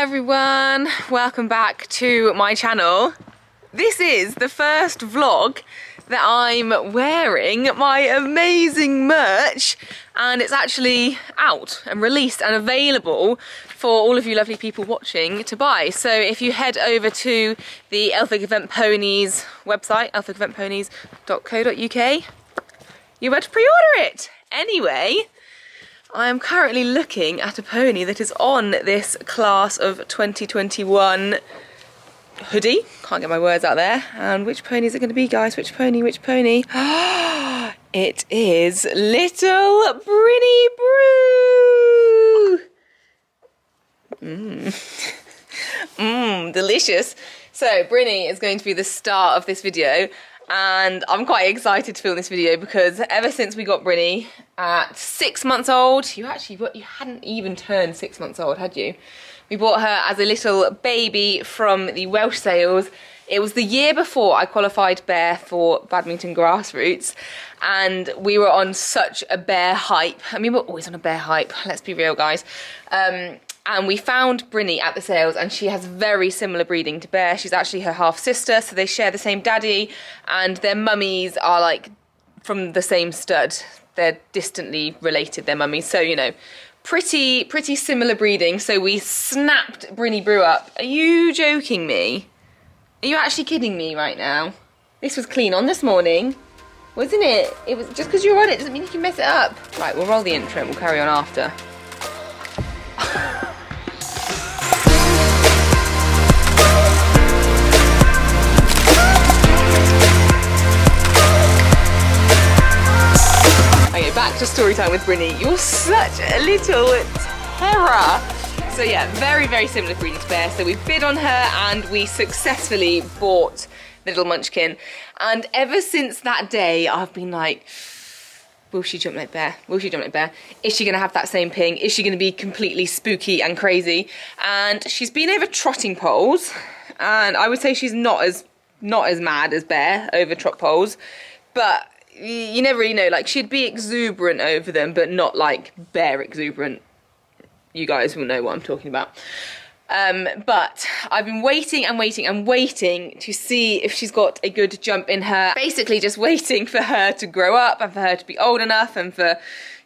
everyone, welcome back to my channel. This is the first vlog that I'm wearing my amazing merch, and it's actually out and released and available for all of you lovely people watching to buy. So if you head over to the Elphick.Event.Ponies website, elphick.event.ponies.co.uk, you're able to pre-order it. Anyway, I am currently looking at a pony that is on this class of 2021 hoodie. Can't get my words out there. And which pony is it going to be, guys? Which pony? Which pony? It is little Brynni Brew. Delicious. So Brynni is going to be the star of this video, and I'm quite excited to film this video because ever since we got Brynni at 6 months old, you hadn't even turned 6 months old, had you? We bought her as a little baby from the Welsh sales. It was the year before I qualified bear for badminton grassroots, and we were on such a bear hype. I mean, we're always on a bear hype, let's be real, guys. And we found Brynni at the sales, and she has very similar breeding to Bear. She's actually her half sister, so they share the same daddy, and their mummies are like from the same stud. They're distantly related, their mummies. So, you know, pretty similar breeding. So we snapped Brynni Brew up. Are you joking me? Are you actually kidding me right now? This was clean on this morning, wasn't it? It was just because you're on it doesn't mean you can mess it up. Right, we'll roll the intro and we'll carry on after. Okay, back to story time with Brynni. You're such a little terror. So yeah, very similar breeding to Bear. So we bid on her and we successfully bought the little munchkin. And ever since that day, I've been like, will she jump like Bear? Will she jump like Bear? Is she gonna have that same ping? Is she gonna be completely spooky and crazy? And she's been over trotting poles, and I would say she's not as mad as Bear over trot poles, but you never really know. Like, she'd be exuberant over them, but not like Bear exuberant. You guys will know what I'm talking about. But I've been waiting and waiting to see if she's got a good jump in her. Basically just waiting for her to grow up and for her to be old enough and for,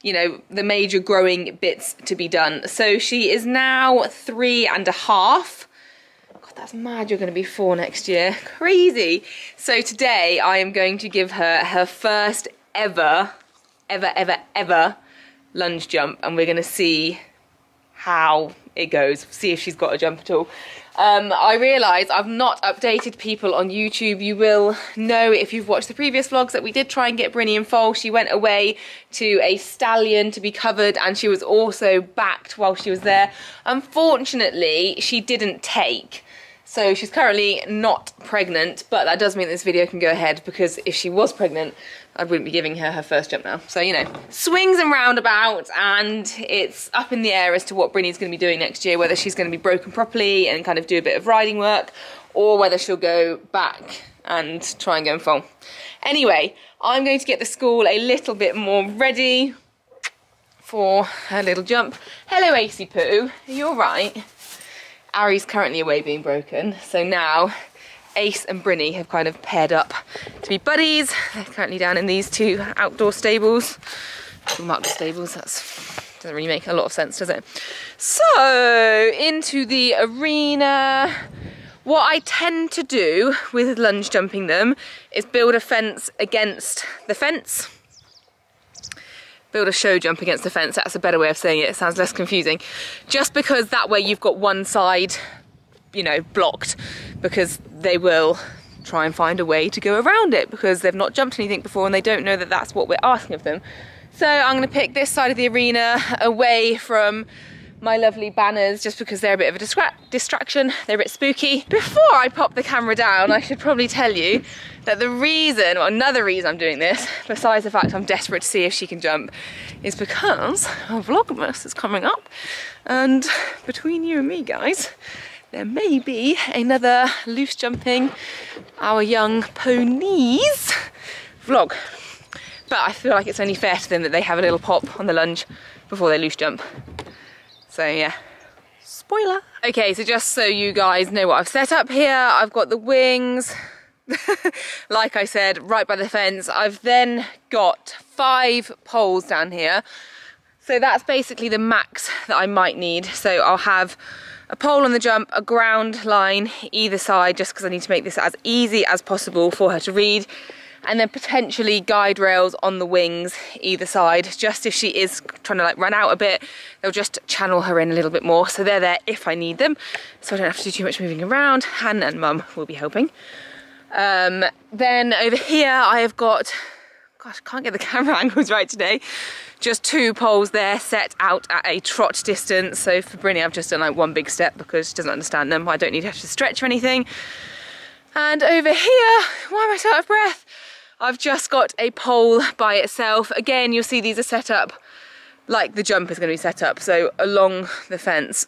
you know, the major growing bits to be done. So she is now 3.5. God, that's mad. You're going to be 4 next year. Crazy. So today I am going to give her her first ever lunge jump, and we're going to see how it goes, see if she's got a jump at all. I realise I've not updated people on YouTube. You will know if you've watched the previous vlogs that we did try and get Brynni in foal. She went away to a stallion to be covered, and she was also backed while she was there. Unfortunately, she didn't take. So she's currently not pregnant, but that does mean this video can go ahead, because if she was pregnant, I wouldn't be giving her her first jump now. So, you know, swings and roundabouts, and it's up in the air as to what Brynni's going to be doing next year, whether she's going to be broken properly and kind of do a bit of riding work, or whether she'll go back and try and go in foal. Anyway, I'm going to get the school a little bit more ready for her little jump. Hello, AC Poo. Are you all right? Ari's currently away being broken, so now Ace and Brynni have kind of paired up to be buddies. They're currently down in these two outdoor stables. Outdoor stables, that doesn't really make a lot of sense, does it? So, into the arena. What I tend to do with lunge jumping them is build a fence against the fence. Build a show jump against the fence, that's a better way of saying it. It sounds less confusing. Just because that way you've got one side, you know, blocked, because they will try and find a way to go around it because they've not jumped anything before and they don't know that that's what we're asking of them. So I'm going to pick this side of the arena away from my lovely banners, just because they're a bit of a distraction. They're a bit spooky. Before I pop the camera down, I should probably tell you that the reason, or another reason I'm doing this, besides the fact I'm desperate to see if she can jump, is because our Vlogmas is coming up, and between you and me, guys, there may be another loose jumping our young ponies vlog. But I feel like it's only fair to them that they have a little pop on the lunge before they loose jump. So yeah, Spoiler. Okay, so just so you guys know what I've set up here, I've got the wings, like I said, right by the fence. I've then got 5 poles down here. So that's basically the max that I might need. So I'll have a pole on the jump, a ground line either side, just because I need to make this as easy as possible for her to read. And then potentially guide rails on the wings either side, just if she is trying to like run out a bit, they'll just channel her in a little bit more. So they're there if I need them, so I don't have to do too much moving around. Han and Mum will be helping. Then over here I have got, gosh, I can't get the camera angles right today, just 2 poles there set out at a trot distance. So for Brynny I've just done like 1 big step because she doesn't understand them. I don't need her to stretch or anything. And over here, why am I so out of breath? I've just got a pole by itself. Again, you'll see these are set up like the jump is going to be set up, so along the fence.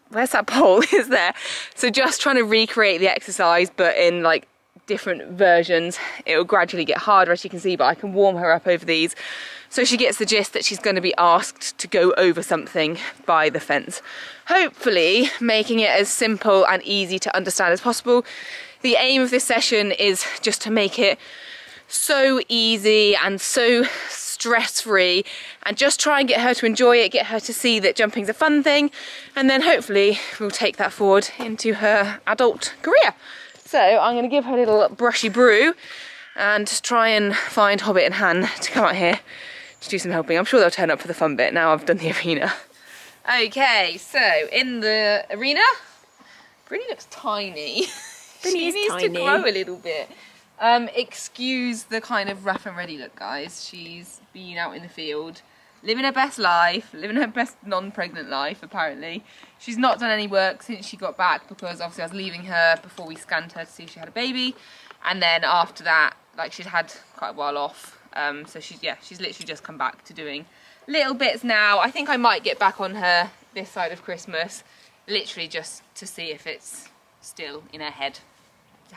Where's that pole? It's there. So just trying to recreate the exercise, but in like different versions. It'll gradually get harder, as you can see, but I can warm her up over these. So she gets the gist that she's going to be asked to go over something by the fence. Hopefully making it as simple and easy to understand as possible. The aim of this session is just to make it so easy and so stress-free, and just try and get her to enjoy it, get her to see that jumping's a fun thing, and then hopefully we'll take that forward into her adult career. So I'm going to give her a little brushy brew and try and find Hobbit and Han to come out here to do some helping. I'm sure they'll turn up for the fun bit now I've done the arena. Okay, so in the arena, Brynny looks tiny. She needs to grow a little bit. Excuse the kind of rough and ready look, guys. She's been out in the field, living her best life, living her best non-pregnant life, apparently. She's not done any work since she got back because obviously I was leaving her before we scanned her to see if she had a baby. And then after that, like, she'd had quite a while off. So she's literally just come back to doing little bits now. I think I might get back on her this side of Christmas, literally just to see if it's still in her head.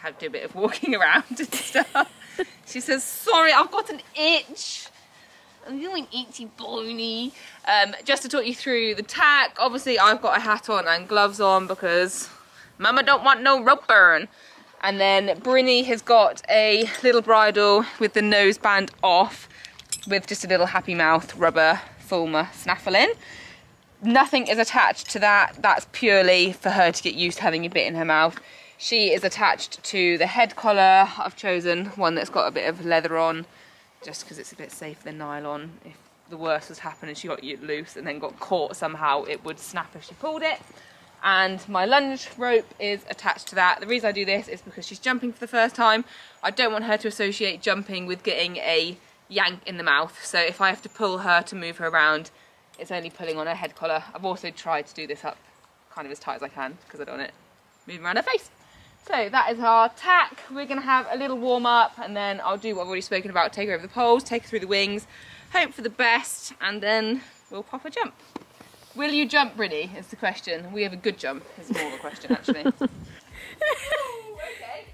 Have to do a bit of walking around and stuff. She says, sorry, I've got an itch. I'm feeling itchy bony. Just to talk you through the tack, obviously I've got a hat on and gloves on because Mama don't want no rope burn. And then Brynny has got a little bridle with the noseband off with just a little happy mouth rubber Fulmer snaffle in. Nothing is attached to that. That's purely for her to get used to having a bit in her mouth. She is attached to the head collar. I've chosen one that's got a bit of leather on, just because it's a bit safer than nylon. If the worst was happening and she got loose and then got caught somehow, it would snap if she pulled it. And my lunge rope is attached to that. The reason I do this is because she's jumping for the first time. I don't want her to associate jumping with getting a yank in the mouth. So if I have to pull her to move her around, it's only pulling on her head collar. I've also tried to do this up kind of as tight as I can because I don't want it moving around her face. So that is our tack. We're going to have a little warm up and then I'll do what I've already spoken about, take her over the poles, take her through the wings, hope for the best, and then we'll pop a jump. Will you jump, Brynny, is the question. We have a good jump, is more of a question actually. Ooh, okay. I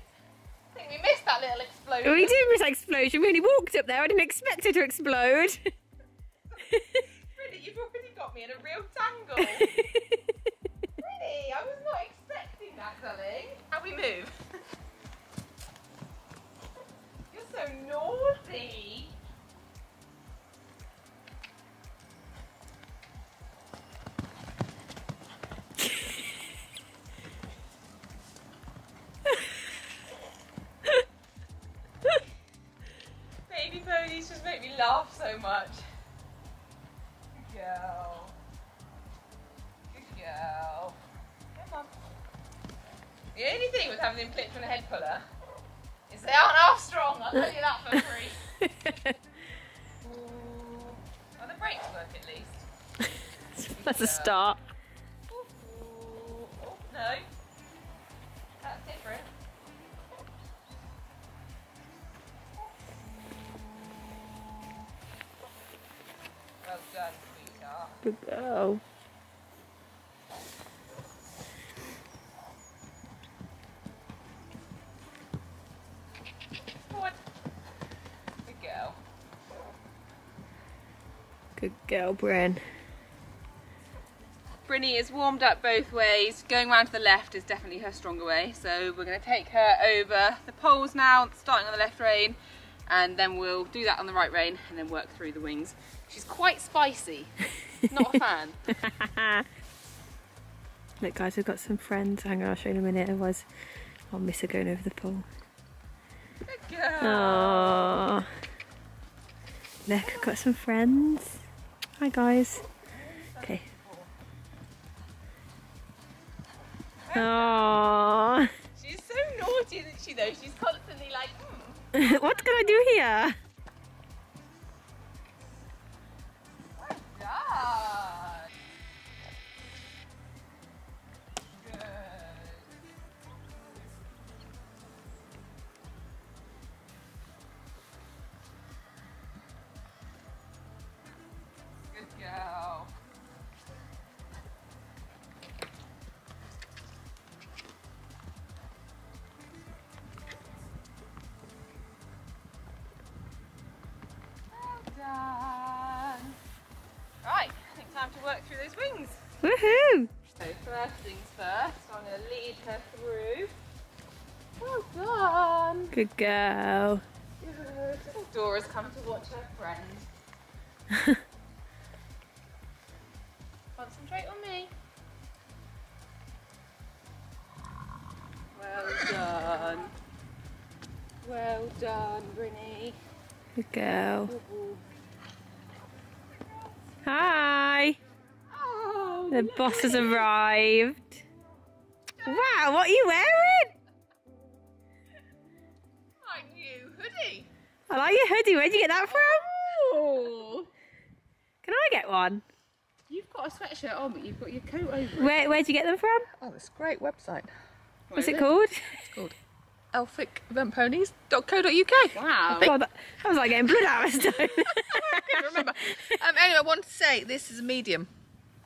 think we missed that little explosion. We did miss that explosion. We only walked up there. I didn't expect it to explode. Brynny, you've already got me in a real tangle. Brynny, I was not expecting that, darling. How we move? You're so naughty. Baby ponies just make me laugh so much. Good girl. Good girl. Come on. The only thing with having them clipped on a head collar is they aren't half strong, I'll tell you that for free. Well, the brakes work at least. That's a start. Oh, no. That's different. Well done, sweetheart. Good girl. Good girl. Good girl, Bryn. Brynny is warmed up both ways. Going round to the left is definitely her stronger way. So we're going to take her over the poles now, starting on the left rein, and then we'll do that on the right rein and then work through the wings. She's quite spicy. Not a fan. Look guys, we've got some friends. Hang on, I'll show you in a minute. Otherwise I'll miss her going over the pole. Good girl. Aww. Look, I've got some friends. Hi guys. Okay. Aww. She's so naughty, isn't she though? She's constantly like, What can I do here? Well done. Good. Good girl. Done. Right, I think time to work through those wings. Woohoo! So first things first, so I'm going to lead her through. Well done. Good girl. Good. Dora's come to watch her friend. Concentrate on me. Well done. Well done, Brynny. Good girl. Hi! Oh, The boss has arrived. Wow, what are you wearing? my new hoodie. I like your hoodie. Where'd you get that from? Oh, Can I get one? you've got a sweatshirt on, but you've got your coat over it. Where'd you get them from? Oh, it's a great website. What's it called? It's called Elphick.Event.Ponies.co.uk. Wow. God, that was like getting blood out of a stone. I can't remember. Anyway, I wanted to say this is a medium,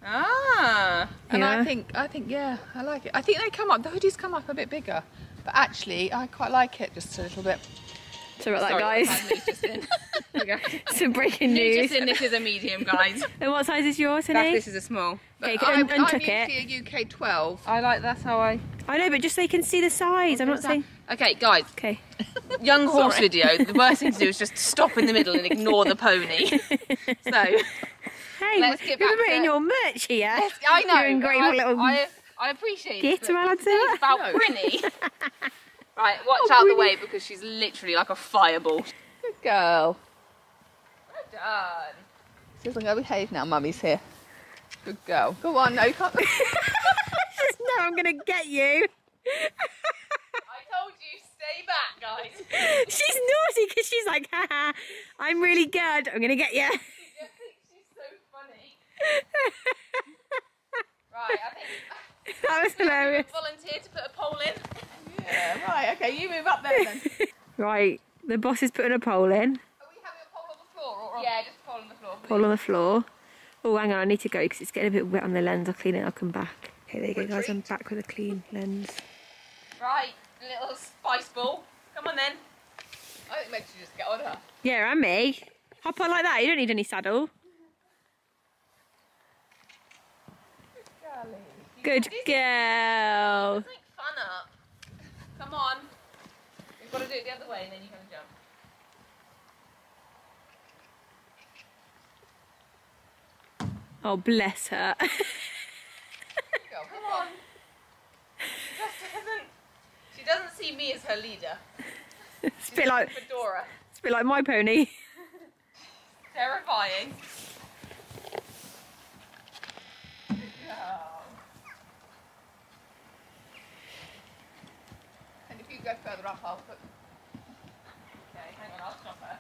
Ah. and Yeah. I think yeah, I like it. I think they come up. The hoodies come up a bit bigger, but actually I quite like it just a little bit. So about that, Sorry, guys. Luke's just in. Some breaking Luke's news. just in. This is a medium, guys. And what size is yours, That, honey? this is a small. Okay, I'm untuck it. usually a UK 12. I like that's how I. I know, but just so you can see the size. I'm not saying. Okay, guys. Okay. Young horse Sorry. video. The worst thing to do is just stop in the middle and ignore the pony. So Hey, Let's get you're back promoting to- your merch here. I know. You're in great I, little. I appreciate Get it. her but out today's there. about No. Brynny. Right, watch out the way because she's literally like a fireball. Good girl. Well done. She doesn't go behave now. Mummy's here. Good girl. Go on. No, you can't. No, I'm gonna get you. I told you, stay back, guys. She's naughty because she's like, haha, I'm really good. I'm gonna get you. She just thinks she's so funny. Right, I think That was hilarious. volunteer to put a poll in. Yeah. Right. Okay. You move up there then. Right, the boss is putting a pole in. Are we having a poll on the floor? Or Yeah, just a poll on the floor. Pole on the floor. Oh, hang on, I need to go because it's getting a bit wet on the lens. I'll clean it, I'll come back. Okay, there you go, guys. I'm back with a clean lens. Right, little spice ball. Come on then. I think maybe you just get on her. Yeah, and me. Hop on like that. You don't need any saddle. Good girl. It's like fun up. Come on. We've got to do it the other way and then you're going to jump. Oh, bless her. Go. Come on. She doesn't see me as her leader. It's a bit like, Fedora. it's a bit like my pony. Terrifying. Good girl. And if you go further up, I'll put. Okay, hang on, I'll stop her.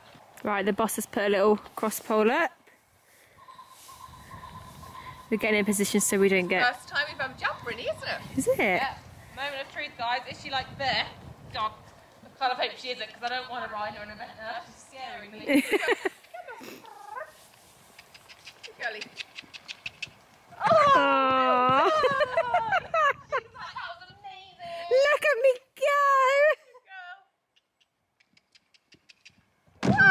Right, the boss has put a little cross pole up. We're getting in position so we don't get... First time we've ever jumped, Brynny, isn't it? Is it? Yeah. Moment of truth, guys. Is she like there? God. I kind of hope she isn't because I don't want to ride her in a minute. She's scaring me. Good girlie. Oh. That was amazing. Look at me go! Girl. Oh.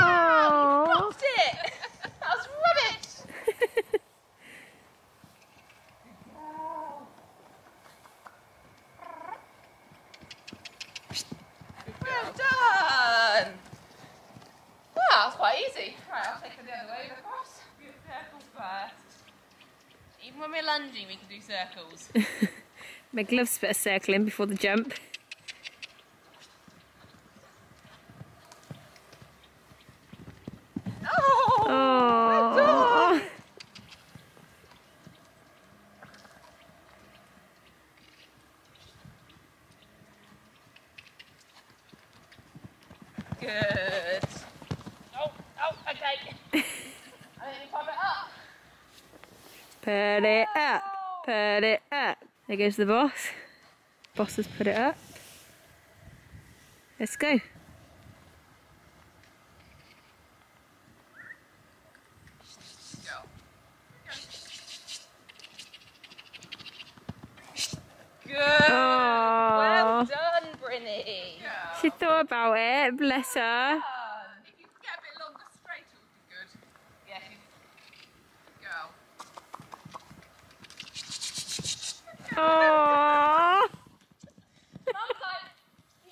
Lost it. That was rubbish. easy. Right, I'll take her the other way across. Do circles first. Even when we're lunging, we can do circles. Meg loves a bit of circling before the jump. Oh! Oh. Well done. Good. Oh, okay. I need to pop it up. Put it up. Put it up. There goes the boss. Boss has put it up. Let's go. Good. Oh. Well done, Brynny. She thought about it. Bless her. If you can get a bit longer straight, it would be good. Yeah. Girl. Oh. Mum's like,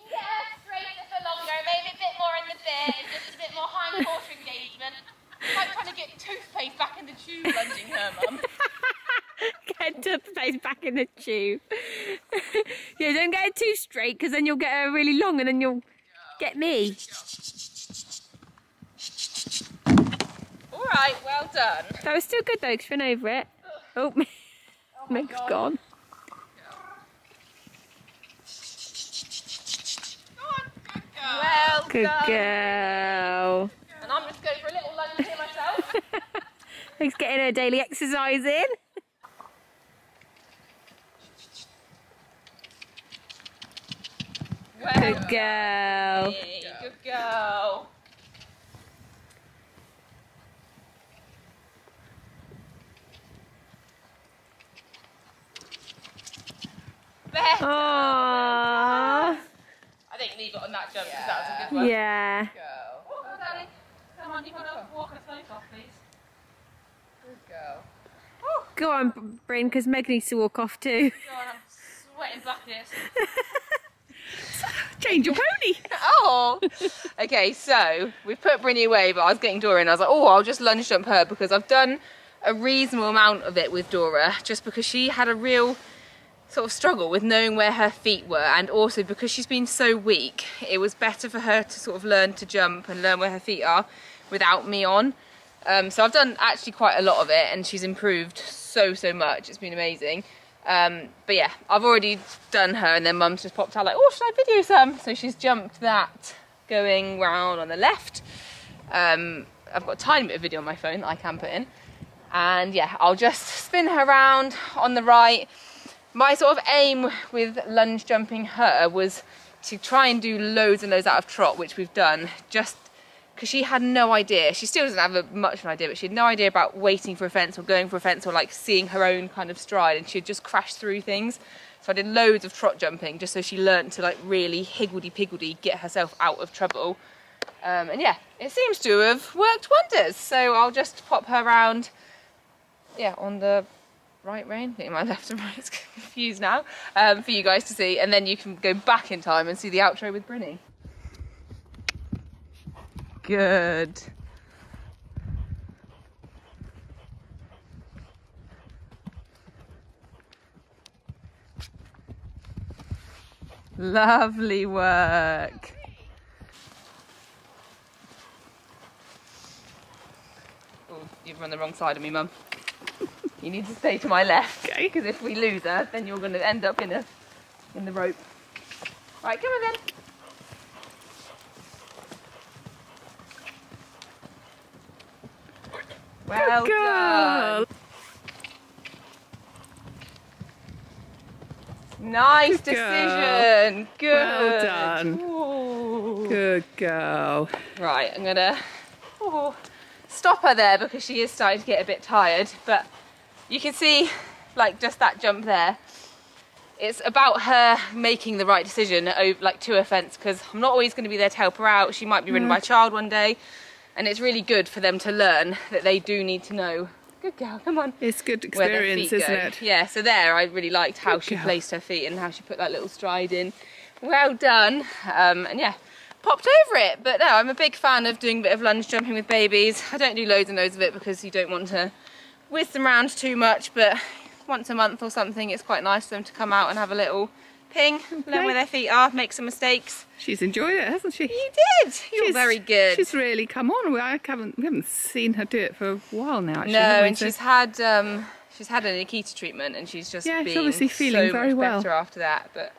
yeah, straighter for longer, maybe a bit more in the bit, just a bit more hindquarter engagement. Like trying to get toothpaste back in the tube, lunging her, Mum. Get toothpaste back in the tube. Yeah, don't get it too straight because then you'll get her really long and then you'll get me. All right, well done. That was still good though because she went over it. Oh, Meg's gone. Well Good done. girl. And I'm just going for a little lunge here myself. Meg's getting her daily exercise in. Well Good girl. done. Good girl. Better. Aww. I think leave it on that jump because that was a good one. Yeah. Girl. Oh, darling. Come on, you've got to walk us both off, please. Good girl. Go on, Bryn, because Meg needs to walk off too. Go on, I'm sweating buckets. Change your pony. Oh! Okay, so we've put Brynny away, but I was getting Dora and I was like, oh, I'll just lunge jump her because I've done a reasonable amount of it with Dora just because she had a real sort of struggle with knowing where her feet were, and also because she's been so weak, it was better for her to sort of learn to jump and learn where her feet are without me on. So I've done actually quite a lot of it and she's improved so much. It's been amazing. But yeah, I've already done her and then Mum's just popped out like, oh, should I video some? So she's jumped that going round on the left. I've got a tiny bit of video on my phone that I can put in. And yeah, I'll just spin her around on the right. My sort of aim with lunge jumping her was to try and do loads and loads out of trot, which we've done, just because she had no idea. She still doesn't have much of an idea, but she had no idea about waiting for a fence or going for a fence or like seeing her own kind of stride, and she'd just crash through things. So I did loads of trot jumping just so she learned to like really higgledy-piggledy get herself out of trouble. And yeah, it seems to have worked wonders. So I'll just pop her around, yeah, on the right rein. I think my left and right is confused now, for you guys to see, and then you can go back in time and see the outro with Brynny. Good. Lovely work. Oh, you've run the wrong side of me, Mum. You need to stay to my left, okay? Because if we lose her, then you're going to end up in the rope. Right, come on then. Well done. Nice decision. Good. Well done. Ooh. Good girl. Right, I'm gonna stop her there because she is starting to get a bit tired, but you can see like just that jump there. It's about her making the right decision like to a fence, because I'm not always going to be there to help her out. She might be ridden by a child one day, and it's really good for them to learn that they do need to know. Good girl, come on. It's good experience, isn't it? Yeah, so there I really liked how she placed her feet and how she put that little stride in. Well done. And yeah, popped over it. But no, I'm a big fan of doing a bit of lunge jumping with babies. I don't do loads and loads of it because you don't want to whiz them around too much, but once a month or something, it's quite nice for them to come out and have a little ping, learn where their feet are, make some mistakes. She's enjoyed it, hasn't she? You did. You're very good. She's really come on. We haven't seen her do it for a while now. Actually, no, and she's had an Akita treatment, and she's just she's obviously feeling so very much well better after that. But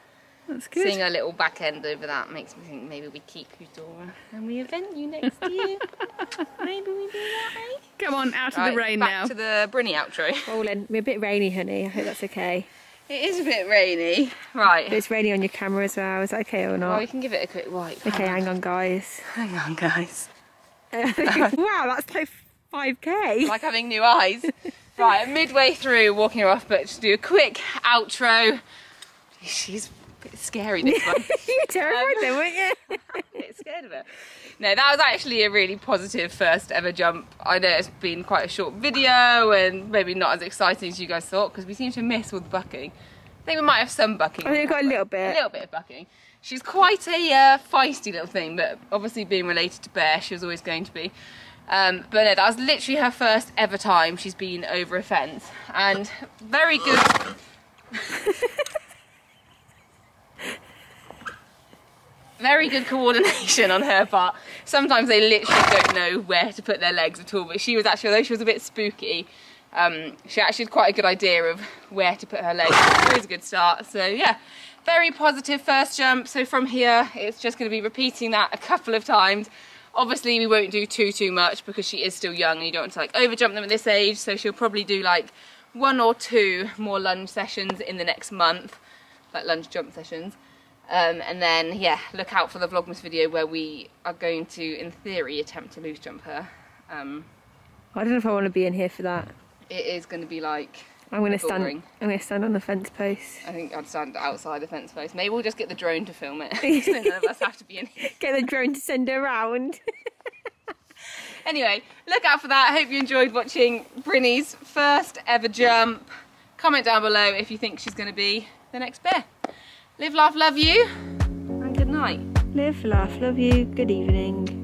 that's good. Seeing her little back end over that makes me think maybe we keep Eudora and we event you next year. Maybe we do that, eh? Come on, out of the rain now. Back to the Brynny outro. Rolling. We're a bit rainy, honey. I hope that's okay. It is a bit rainy. Right. But it's rainy on your camera as well. Is that okay or not? Well, you can give it a quick wipe. Okay, hang on, guys. Hang on, guys. Wow, that's like 5k. Like having new eyes. Right, midway through walking her off, but just do a quick outro. She's a bit scary, this one. You were terrified then, weren't you? I'm a bit scared of it. No, that was actually a really positive first ever jump. I know it's been quite a short video and maybe not as exciting as you guys thought because we seem to miss all the bucking. I think we might have some bucking. I think we've got a little bit. A little bit of bucking. She's quite a feisty little thing, but obviously being related to Bear, she was always going to be. But no, that was literally her first ever time she's been over a fence. And very good... very good coordination on her part. Sometimes they literally don't know where to put their legs at all, but she was actually, although she was a bit spooky, she actually had quite a good idea of where to put her legs. It was a good start. So yeah, very positive first jump. So from here, it's just going to be repeating that a couple of times. Obviously we won't do too much because she is still young and you don't want to like over jump them at this age, so she'll probably do like 1 or 2 more lunge sessions in the next month, like lunge jump sessions. And then, yeah, look out for the Vlogmas video where we are going to, in theory, attempt to loose jump her. I don't know if I want to be in here for that. It is going to be like I'm going to stand on the fence post. I think I'd stand outside the fence post. Maybe we'll just get the drone to film it. So none of us have to be in here. Get the drone to send her around. Anyway, look out for that. I hope you enjoyed watching Brynny's first ever jump. Comment down below if you think she's going to be the next bear. Live, laugh, love you, and good night. Live, laugh, love you, good evening.